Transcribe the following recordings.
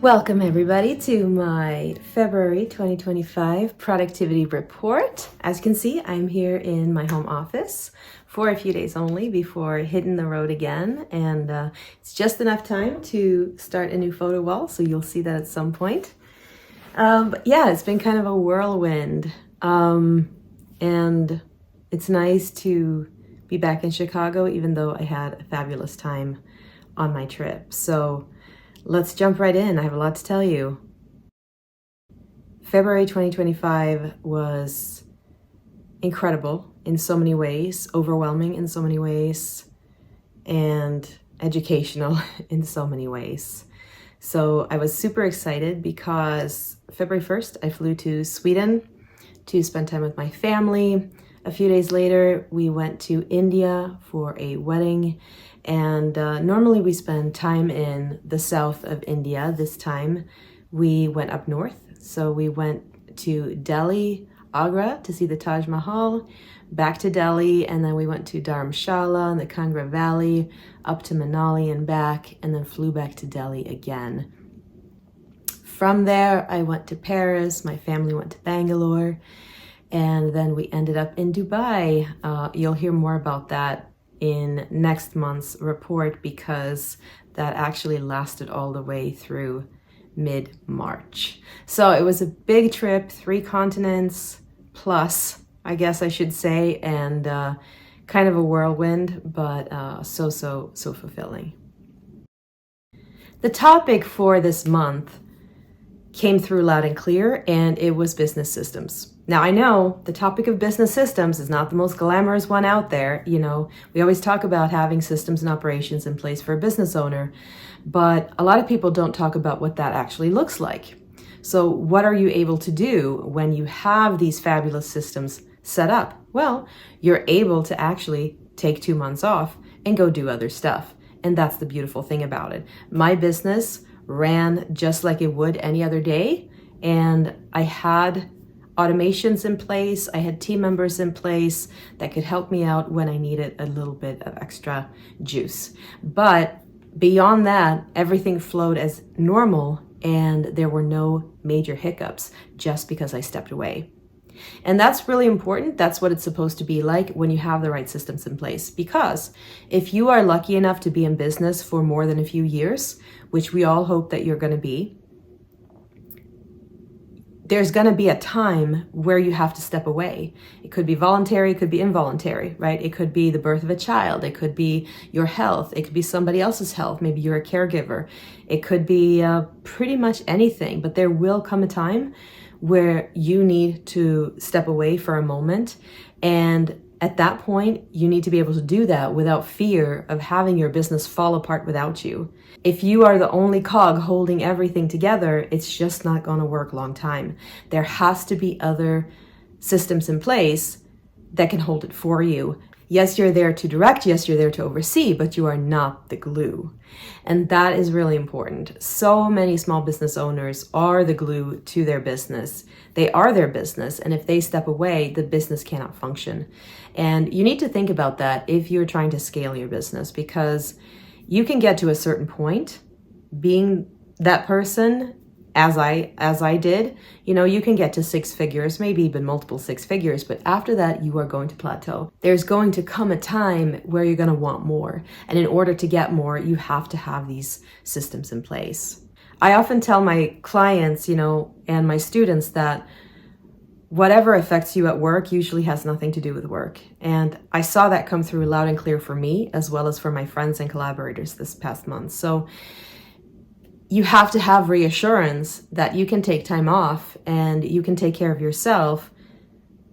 Welcome everybody to my February 2025 productivity report. As you can see, I'm here in my home office for a few days only before hitting the road again. And it's just enough time to start a new photo wall, so you'll see that at some point. But yeah, it's been kind of a whirlwind. And it's nice to be back in Chicago, even though I had a fabulous time on my trip. So let's jump right in. I have a lot to tell you. February 2025 was incredible in so many ways, overwhelming in so many ways, and educational in so many ways. So I was super excited because February 1st, I flew to Sweden to spend time with my family. A few days later, we went to India for a wedding. And normally we spend time in the south of India. This time we went up north. So we went to Delhi, Agra to see the Taj Mahal, back to Delhi, and then we went to Dharamshala in the Kangra Valley, up to Manali and back, and then flew back to Delhi again. From there, I went to Paris, my family went to Bangalore, and then we ended up in Dubai. You'll hear more about that in next month's report because that actually lasted all the way through mid-March. So it was a big trip, 3 continents plus, I guess I should say, and kind of a whirlwind, but so fulfilling. The topic for this month came through loud and clear, and it was business systems. Now, I know the topic of business systems is not the most glamorous one out there. You know, we always talk about having systems and operations in place for a business owner, but a lot of people don't talk about what that actually looks like. So what are you able to do when you have these fabulous systems set up? Well, you're able to actually take 2 months off and go do other stuff. And that's the beautiful thing about it. My business ran just like it would any other day, and I had automations in place, I had team members in place that could help me out when I needed a little bit of extra juice. But beyond that, everything flowed as normal and there were no major hiccups just because I stepped away. And that's really important. That's what it's supposed to be like when you have the right systems in place. Because if you are lucky enough to be in business for more than a few years, which we all hope that you're going to be, there's going to be a time where you have to step away. It could be voluntary, it could be involuntary, right? It could be the birth of a child. It could be your health. It could be somebody else's health. Maybe you're a caregiver. It could be pretty much anything, but there will come a time where you need to step away for a moment. And at that point, you need to be able to do that without fear of having your business fall apart without you. If you are the only cog holding everything together, it's just not going to work long time. There has to be other systems in place that can hold it for you. Yes, you're there to direct. Yes, you're there to oversee, but you are not the glue. And that is really important. So many small business owners are the glue to their business. They are their business. And if they step away, the business cannot function. And you need to think about that if you're trying to scale your business, because you can get to a certain point being that person, as I did, you know, you can get to 6 figures, maybe even multiple 6 figures, but after that, you are going to plateau. There's going to come a time where you're going to want more. And in order to get more, you have to have these systems in place. I often tell my clients, you know, and my students that whatever affects you at work usually has nothing to do with work. And I saw that come through loud and clear for me, as well as for my friends and collaborators this past month. So you have to have reassurance that you can take time off and you can take care of yourself,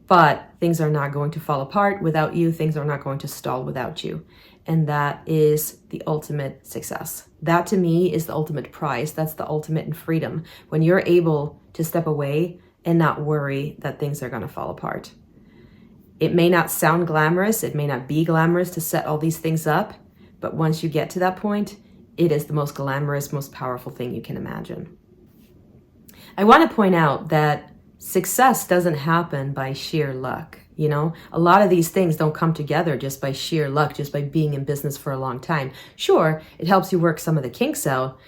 but things are not going to fall apart without you. Things are not going to stall without you. And that is the ultimate success. That to me is the ultimate prize. That's the ultimate in freedom. When you're able to step away and not worry that things are going to fall apart. It may not sound glamorous. It may not be glamorous to set all these things up, but once you get to that point, it is the most glamorous, most powerful thing you can imagine. I want to point out that success doesn't happen by sheer luck. You know, a lot of these things don't come together just by sheer luck, just by being in business for a long time. Sure, it helps you work some of the kinks out,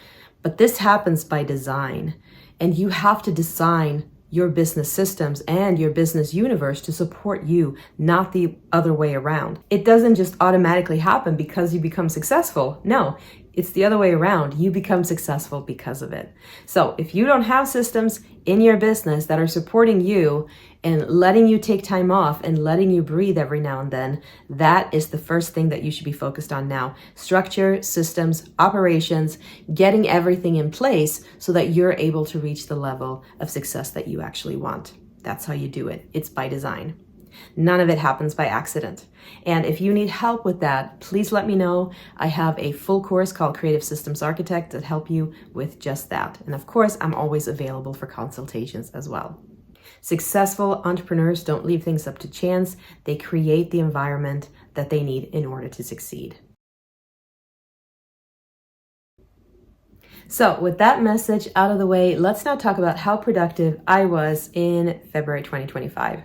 But this happens by design, and you have to design your business systems and your business universe to support you, not the other way around. It doesn't just automatically happen because you become successful. No, it's the other way around. You become successful because of it. So if you don't have systems in your business that are supporting you and letting you take time off and letting you breathe every now and then, that is the first thing that you should be focused on now. Structure, systems, operations, getting everything in place so that you're able to reach the level of success that you actually want. That's how you do it. It's by design. None of it happens by accident. And if you need help with that, please let me know. I have a full course called Creative Systems Architect that help you with just that. And of course, I'm always available for consultations as well. Successful entrepreneurs don't leave things up to chance. They create the environment that they need in order to succeed. So with that message out of the way, let's now talk about how productive I was in February 2025.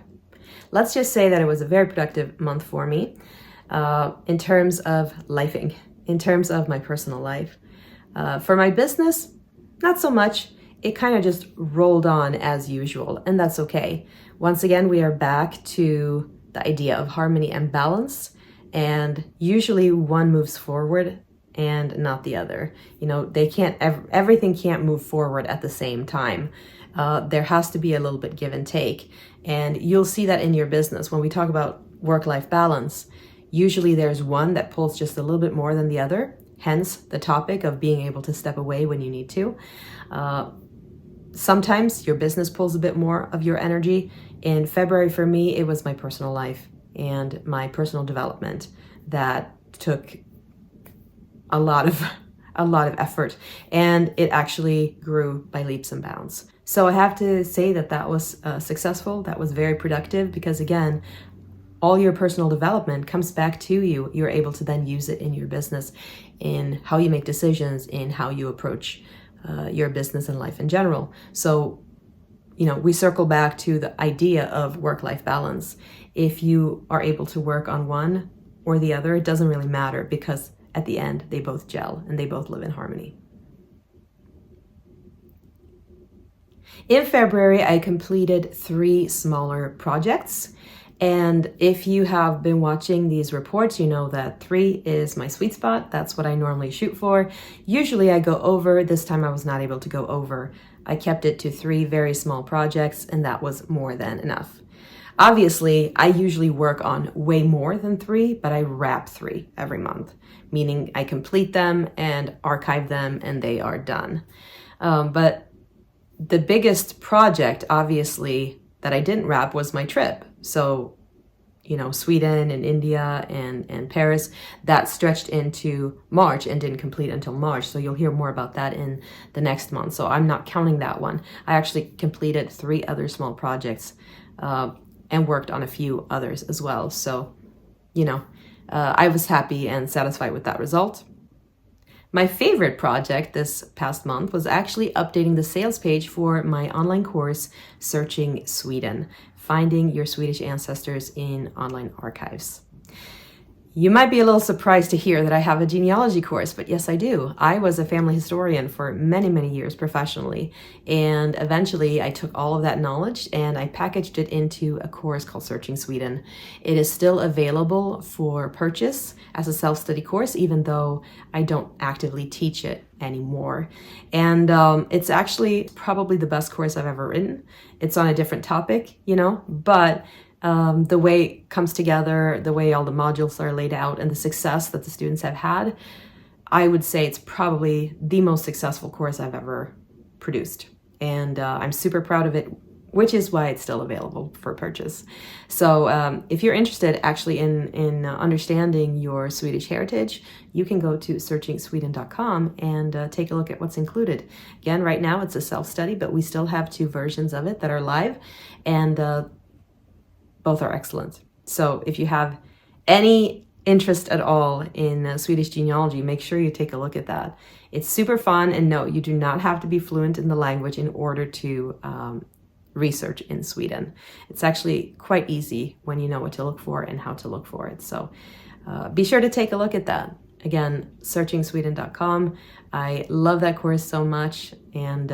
Let's just say that it was a very productive month for me in terms of lifing, in terms of my personal life. For my business, not so much. It kind of just rolled on as usual, and that's okay. Once again, we are back to the idea of harmony and balance, and usually one moves forward and not the other. You know, everything can't move forward at the same time. There has to be a little bit give and take. And you'll see that in your business. When we talk about work-life balance, usually there's one that pulls just a little bit more than the other, hence the topic of being able to step away when you need to. Sometimes your business pulls a bit more of your energy. In February, for me, it was my personal life and my personal development that took a lot of effort, and it actually grew by leaps and bounds. So I have to say that was successful. That was very productive because, again, all your personal development comes back to you. You're able to then use it in your business, in how you make decisions, in how you approach your business and life in general. So, you know, we circle back to the idea of work-life balance. If you are able to work on one or the other, it doesn't really matter because at the end, they both gel and they both live in harmony. In February, I completed 3 smaller projects. And if you have been watching these reports, you know that 3 is my sweet spot. That's what I normally shoot for. Usually I go over. This time I was not able to go over. I kept it to 3 very small projects, and that was more than enough. Obviously, I usually work on way more than 3, but I wrap 3 every month, meaning I complete them and archive them and they are done. But the biggest project, obviously, that I didn't wrap was my trip. So, you know, Sweden and India and Paris, that stretched into March and didn't complete until March. So you'll hear more about that in the next month. So I'm not counting that one. I actually completed 3 other small projects and worked on a few others as well. So, you know, I was happy and satisfied with that result. My favorite project this past month was actually updating the sales page for my online course, Searching Sweden, Finding Your Swedish Ancestors in Online Archives. You might be a little surprised to hear that I have a genealogy course, but yes, I do. I was a family historian for many, many years professionally, and eventually I took all of that knowledge and I packaged it into a course called Searching Sweden. It is still available for purchase as a self-study course, even though I don't actively teach it anymore. And it's actually probably the best course I've ever written. It's on a different topic, you know, but the way it comes together, the way all the modules are laid out, and the success that the students have had, I would say it's probably the most successful course I've ever produced. And I'm super proud of it, which is why it's still available for purchase. So if you're interested actually in understanding your Swedish heritage, you can go to searchingsweden.com and take a look at what's included. Again, right now it's a self-study, but we still have 2 versions of it that are live, and both are excellent. So if you have any interest at all in Swedish genealogy, make sure you take a look at that. It's super fun, and no, you do not have to be fluent in the language in order to research in Sweden. It's actually quite easy when you know what to look for and how to look for it. So be sure to take a look at that. again, searchingsweden.com. I love that course so much, and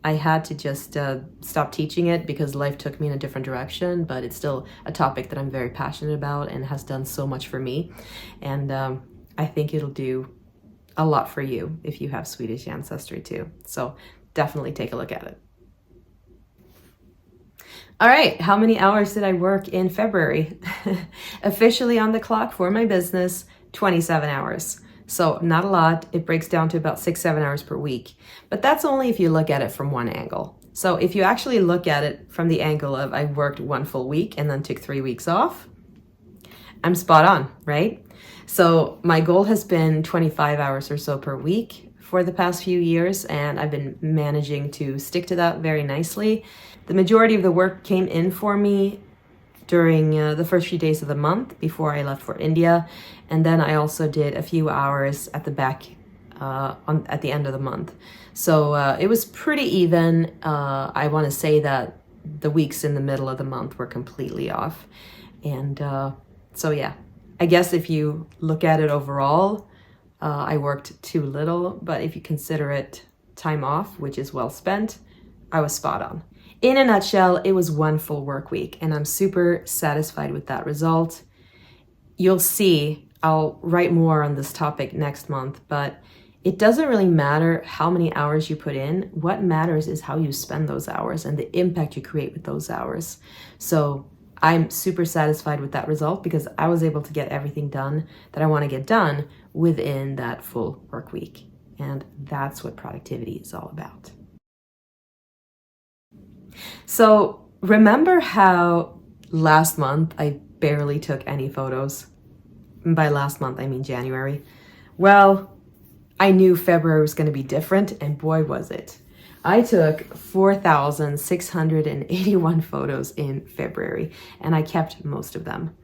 I had to just stop teaching it because life took me in a different direction, but it's still a topic that I'm very passionate about and has done so much for me. And I think it'll do a lot for you if you have Swedish ancestry too. So definitely take a look at it. All right, how many hours did I work in February? Officially on the clock for my business, 27 hours. So not a lot. It breaks down to about 6-7 hours per week. But that's only if you look at it from one angle. So if you actually look at it from the angle of I worked 1 full week and then took 3 weeks off, I'm spot on, right? So my goal has been 25 hours or so per week for the past few years, and I've been managing to stick to that very nicely. The majority of the work came in for me during the first few days of the month before I left for India, and then I also did a few hours at the back at the end of the month. So it was pretty even. I want to say that the weeks in the middle of the month were completely off, and so yeah, I guess if you look at it overall, I worked too little, but if you consider it time off, which is well spent, I was spot on. In a nutshell, it was 1 full work week, and I'm super satisfied with that result. You'll see, I'll write more on this topic next month, but it doesn't really matter how many hours you put in. What matters is how you spend those hours and the impact you create with those hours. So I'm super satisfied with that result because I was able to get everything done that I want to get done within that full work week. And that's what productivity is all about. So remember how last month I barely took any photos? And by last month, I mean January. Well, I knew February was going to be different, and boy was it. I took 4,681 photos in February, and I kept most of them.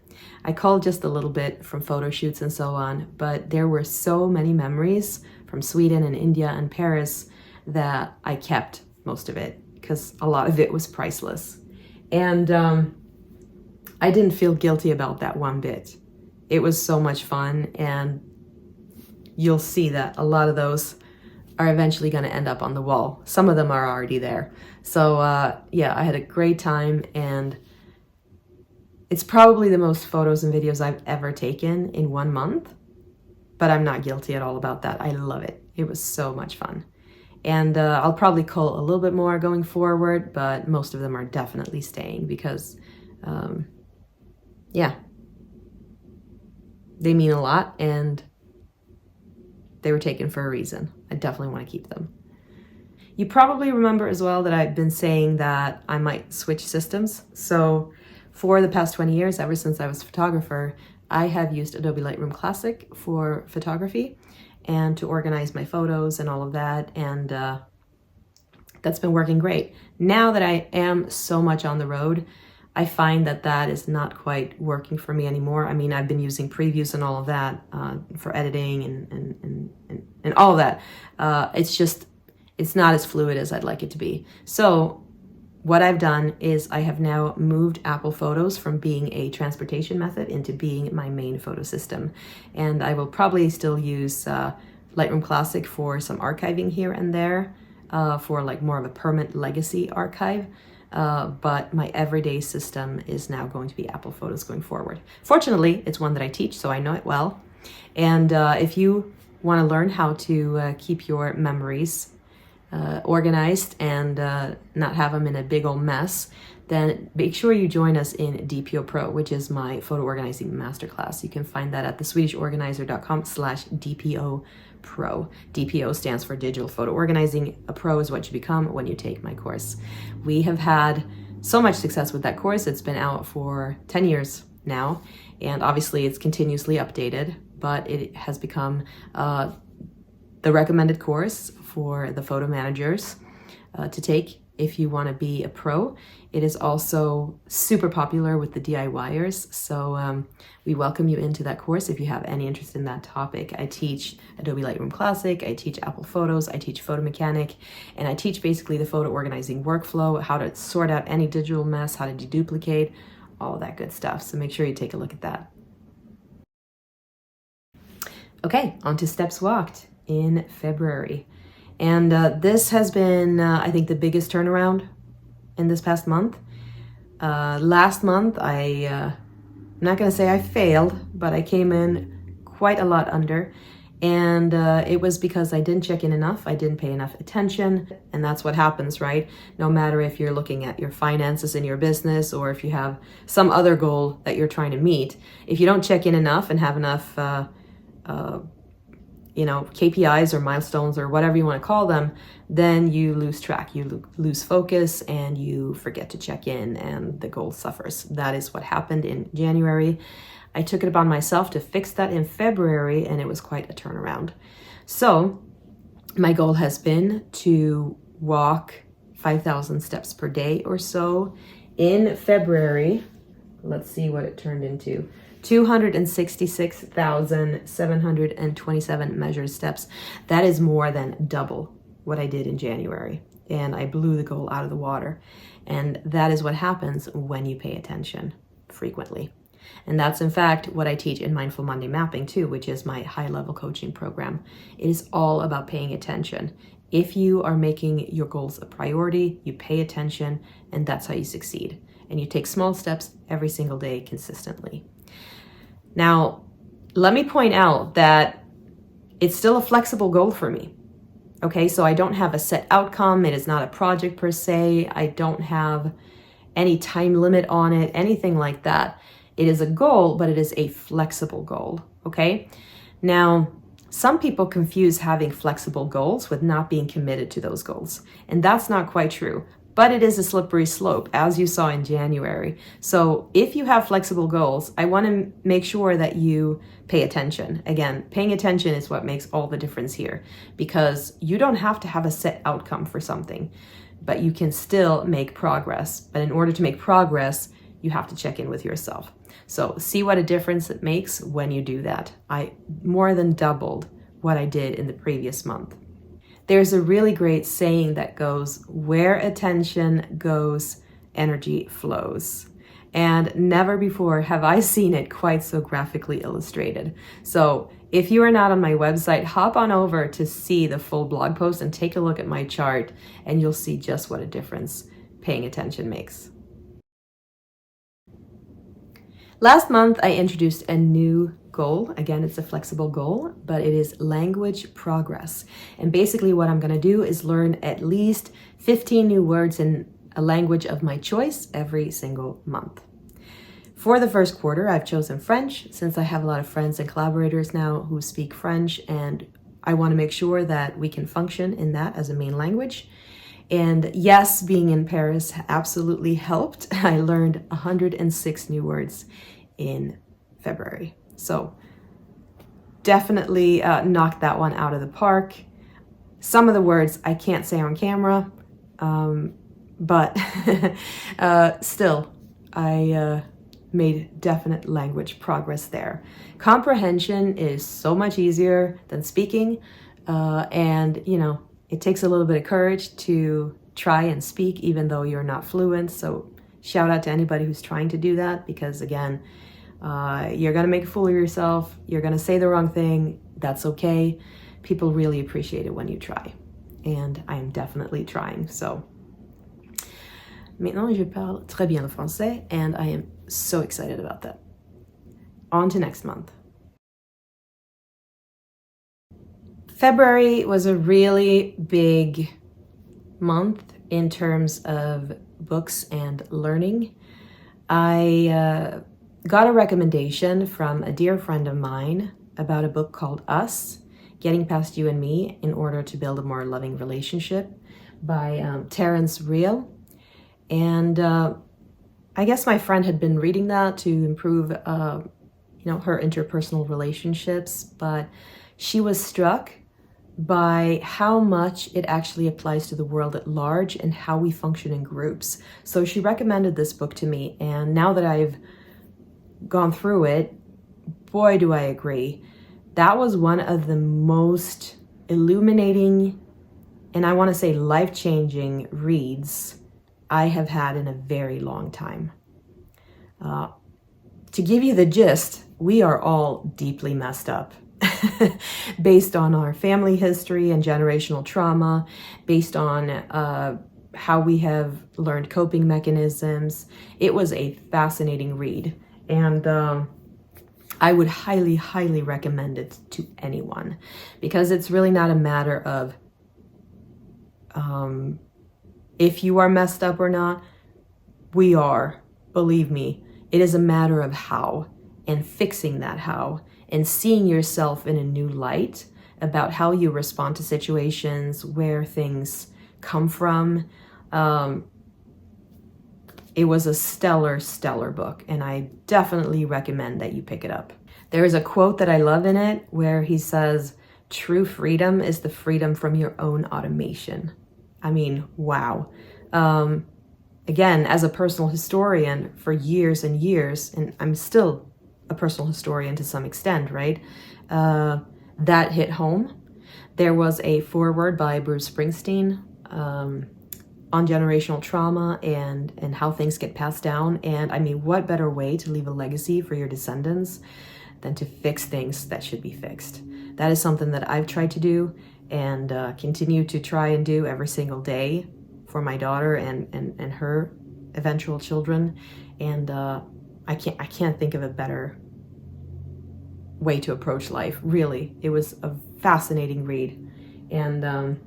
I culled just a little bit from photo shoots and so on, but there were so many memories from Sweden and India and Paris that I kept most of it because a lot of it was priceless. And I didn't feel guilty about that one bit. It was so much fun, and you'll see that a lot of those are eventually going to end up on the wall. Some of them are already there. So yeah, I had a great time, and it's probably the most photos and videos I've ever taken in 1 month, but I'm not guilty at all about that. I love it. It was so much fun. And I'll probably cull a little bit more going forward, but most of them are definitely staying because, yeah, they mean a lot, and they were taken for a reason. I definitely want to keep them. You probably remember as well that I've been saying that I might switch systems. So for the past 20 years, ever since I was a photographer, I have used Adobe Lightroom Classic for photography and to organize my photos and all of that. And that's been working great. Now that I am so much on the road, I find that that is not quite working for me anymore. I mean, I've been using previews and all of that for editing and all of that. It's not as fluid as I'd like it to be. So what I've done is I have now moved Apple Photos from being a transportation method into being my main photo system. And I will probably still use Lightroom Classic for some archiving here and there, for like more of a permanent legacy archive. But my everyday system is now going to be Apple Photos going forward. Fortunately, it's one that I teach, so I know it well. And if you want to learn how to keep your memories organized and not have them in a big old mess, then make sure you join us in DPO Pro, which is my photo organizing masterclass. You can find that at theswedishorganizer.com/DPO Pro. DPO stands for Digital Photo Organizing. A pro is what you become when you take my course. We have had so much success with that course. It's been out for 10 years now, and obviously it's continuously updated, but it has become the recommended course for the photo managers to take if you want to be a pro. It is also super popular with the DIYers, so we welcome you into that course if you have any interest in that topic. I teach Adobe Lightroom Classic, I teach Apple Photos, I teach Photo Mechanic, and I teach basically the photo organizing workflow, how to sort out any digital mess, how to deduplicate, all that good stuff. So make sure you take a look at that. Okay, on to steps walked in February. And this has been, I think, the biggest turnaround in this past month. Last month, I'm not going to say I failed, but I came in quite a lot under. And it was because I didn't check in enough. I didn't pay enough attention. And that's what happens, right? No matter if you're looking at your finances in your business or if you have some other goal that you're trying to meet, if you don't check in enough and have enough KPIs or milestones or whatever you want to call them, then you lose track, you lose focus, and you forget to check in, and the goal suffers. That is what happened in January. I took it upon myself to fix that in February, and it was quite a turnaround. So my goal has been to walk 5,000 steps per day or so. In February, let's see what it turned into. 266,727 measured steps. That is more than double what I did in January. And I blew the goal out of the water. And that is what happens when you pay attention frequently. And that's in fact what I teach in Mindful Monday Mapping too, which is my high-level coaching program. It is all about paying attention. If you are making your goals a priority, you pay attention, and that's how you succeed. And you take small steps every single day consistently. Now, let me point out that it's still a flexible goal for me. Okay, so I don't have a set outcome. It is not a project per se. I don't have any time limit on it, anything like that. It is a goal, but it is a flexible goal, okay? Now, some people confuse having flexible goals with not being committed to those goals, and that's not quite true. But it is a slippery slope, as you saw in January. So if you have flexible goals, I want to make sure that you pay attention. Again, paying attention is what makes all the difference here, because you don't have to have a set outcome for something, but you can still make progress. But in order to make progress, you have to check in with yourself. So see what a difference it makes when you do that. I more than doubled what I did in the previous month. There's a really great saying that goes, where attention goes, energy flows. And never before have I seen it quite so graphically illustrated. So if you are not on my website, hop on over to see the full blog post and take a look at my chart, and you'll see just what a difference paying attention makes. Last month, I introduced a new goal. Again, it's a flexible goal, but it is language progress. And basically what I'm going to do is learn at least 15 new words in a language of my choice every single month. For the first quarter, I've chosen French, since I have a lot of friends and collaborators now who speak French, and I want to make sure that we can function in that as a main language. And yes, being in Paris absolutely helped. I learned 106 new words in February. So definitely knocked that one out of the park. Some of the words I can't say on camera, but still, I made definite language progress there. Comprehension is so much easier than speaking, and it takes a little bit of courage to try and speak even though you're not fluent. So shout out to anybody who's trying to do that, because again, you're going to make a fool of yourself. You're going to say the wrong thing. That's okay. People really appreciate it when you try. And I am definitely trying. So maintenant je parle très bien le français, and I am so excited about that. On to next month. February was a really big month in terms of books and learning. I got a recommendation from a dear friend of mine about a book called Us, Getting Past You and Me in Order to Build a More Loving Relationship by Terrence Real. And I guess my friend had been reading that to improve her interpersonal relationships, but she was struck by how much it actually applies to the world at large and how we function in groups. So she recommended this book to me, and now that I've gone through it, boy, do I agree. That was one of the most illuminating, and I want to say life-changing reads I have had in a very long time. To give you the gist, we are all deeply messed up. based on our family history and generational trauma, based on how we have learned coping mechanisms. It was a fascinating read, and I would highly, highly recommend it to anyone, because it's really not a matter of if you are messed up or not. We are, believe me. It is a matter of how, and fixing that how, and seeing yourself in a new light about how you respond to situations, where things come from. It was a stellar, stellar book, and I definitely recommend that you pick it up. There is a quote that I love in it where he says, "True freedom is the freedom from your own automation." I mean, wow. Again, as a personal historian for years and years, and I'm still a personal historian to some extent, right? That hit home. There was a foreword by Bruce Springsteen on generational trauma and how things get passed down. And I mean, what better way to leave a legacy for your descendants than to fix things that should be fixed? That is something that I've tried to do and continue to try and do every single day for my daughter and her eventual children. And I can't think of a better way to approach life. Really, it was a fascinating read. And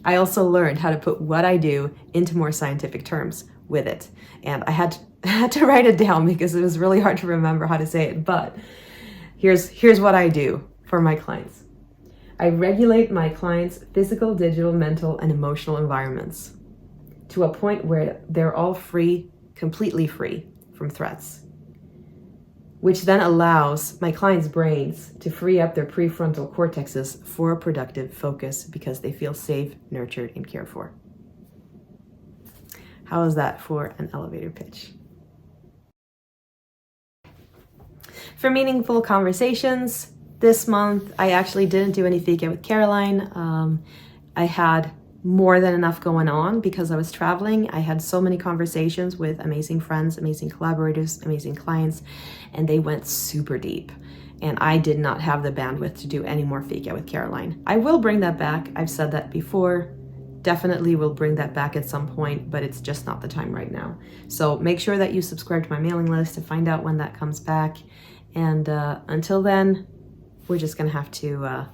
I also learned how to put what I do into more scientific terms with it. And I had to write it down because it was really hard to remember how to say it. But here's what I do for my clients. I regulate my clients' physical, digital, mental, and emotional environments to a point where they're all free, completely free from threats, which then allows my clients' brains to free up their prefrontal cortexes for productive focus because they feel safe, nurtured, and cared for. How is that for an elevator pitch? For meaningful conversations, this month I actually didn't do any Fika with Caroline. I had more than enough going on because I was traveling. I had so many conversations with amazing friends, amazing collaborators, amazing clients, and they went super deep. And I did not have the bandwidth to do any more Fika with Caroline. I will bring that back. I've said that before. Definitely will bring that back at some point, but it's just not the time right now. So make sure that you subscribe to my mailing list to find out when that comes back. And until then, we're just gonna have to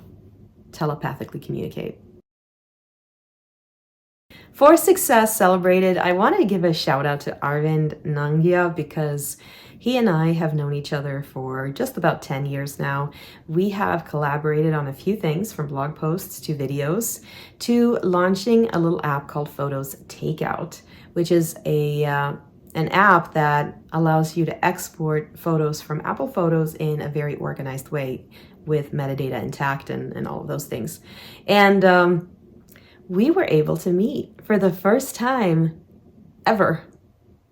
telepathically communicate. For Success Celebrated, I wanted to give a shout out to Arvind Nangia because he and I have known each other for just about 10 years now. We have collaborated on a few things, from blog posts to videos to launching a little app called Photos Takeout, which is an app that allows you to export photos from Apple Photos in a very organized way with metadata intact and all of those things. And we were able to meet for the first time ever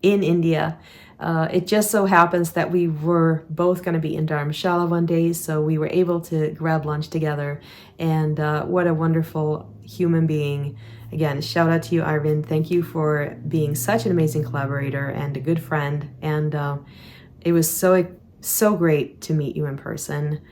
in India. It just so happens that we were both going to be in Dharamshala one day, so we were able to grab lunch together. And what a wonderful human being. Again, shout out to you, Arvind. Thank you for being such an amazing collaborator and a good friend. And it was so great to meet you in person.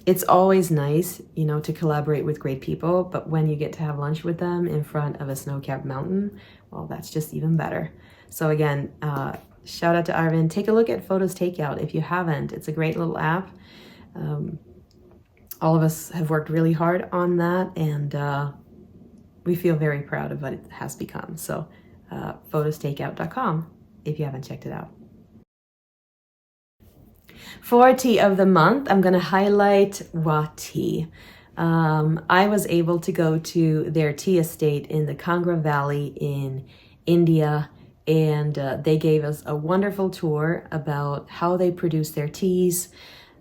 It's always nice, to collaborate with great people, but when you get to have lunch with them in front of a snow-capped mountain, well, that's just even better. So again, shout out to Arvind. Take a look at Photos Takeout if you haven't. It's a great little app. All of us have worked really hard on that, and we feel very proud of what it has become. So photostakeout.com if you haven't checked it out. For tea of the month, I'm going to highlight Wati. I was able to go to their tea estate in the Kangra Valley in India, and they gave us a wonderful tour about how they produce their teas,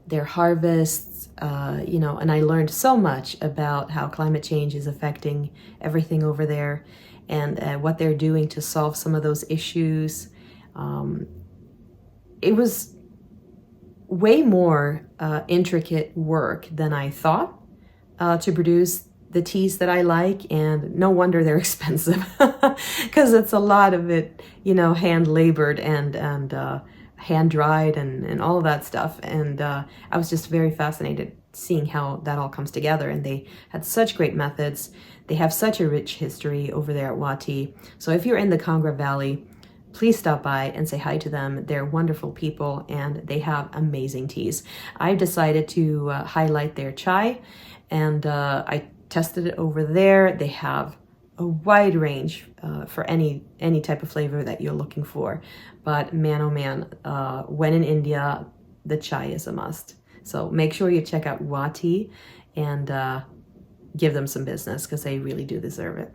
their harvests, and I learned so much about how climate change is affecting everything over there and what they're doing to solve some of those issues. It was way more intricate work than I thought to produce the teas that I like, and no wonder they're expensive because it's a lot of it, hand labored and hand-dried and all of that stuff. And I was just very fascinated seeing how that all comes together. And they had such great methods. They have such a rich history over there at Wati. So if you're in the Kangra Valley, please stop by and say hi to them. They're wonderful people and they have amazing teas. I've decided to highlight their chai, and I tested it over there. They have a wide range for any type of flavor that you're looking for. But man, oh man, when in India, the chai is a must. So make sure you check out Wati and give them some business, because they really do deserve it.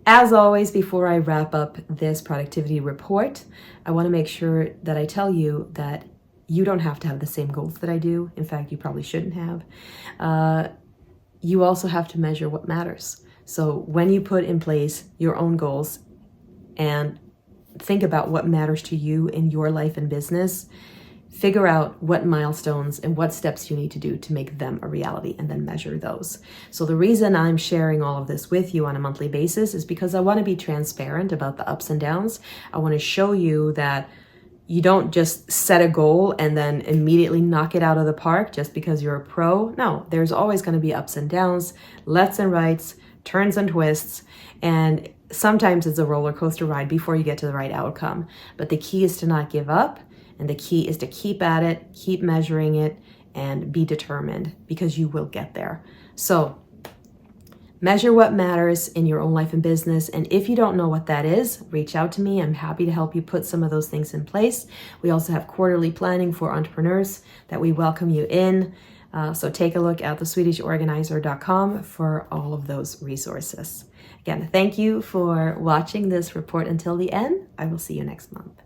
As always, before I wrap up this productivity report, I want to make sure that I tell you that you don't have to have the same goals that I do. In fact, you probably shouldn't have. You also have to measure what matters. So when you put in place your own goals and think about what matters to you in your life and business, figure out what milestones and what steps you need to do to make them a reality, and then measure those. So the reason I'm sharing all of this with you on a monthly basis is because I want to be transparent about the ups and downs. I want to show you that you don't just set a goal and then immediately knock it out of the park just because you're a pro. No, there's always going to be ups and downs, lefts and rights, turns and twists, and sometimes it's a roller coaster ride before you get to the right outcome. But the key is to not give up, and the key is to keep at it, keep measuring it, and be determined, because you will get there. So measure what matters in your own life and business. And if you don't know what that is, reach out to me. I'm happy to help you put some of those things in place. We also have quarterly planning for entrepreneurs that we welcome you in. So take a look at theswedishorganizer.com for all of those resources. Again, thank you for watching this report until the end. I will see you next month.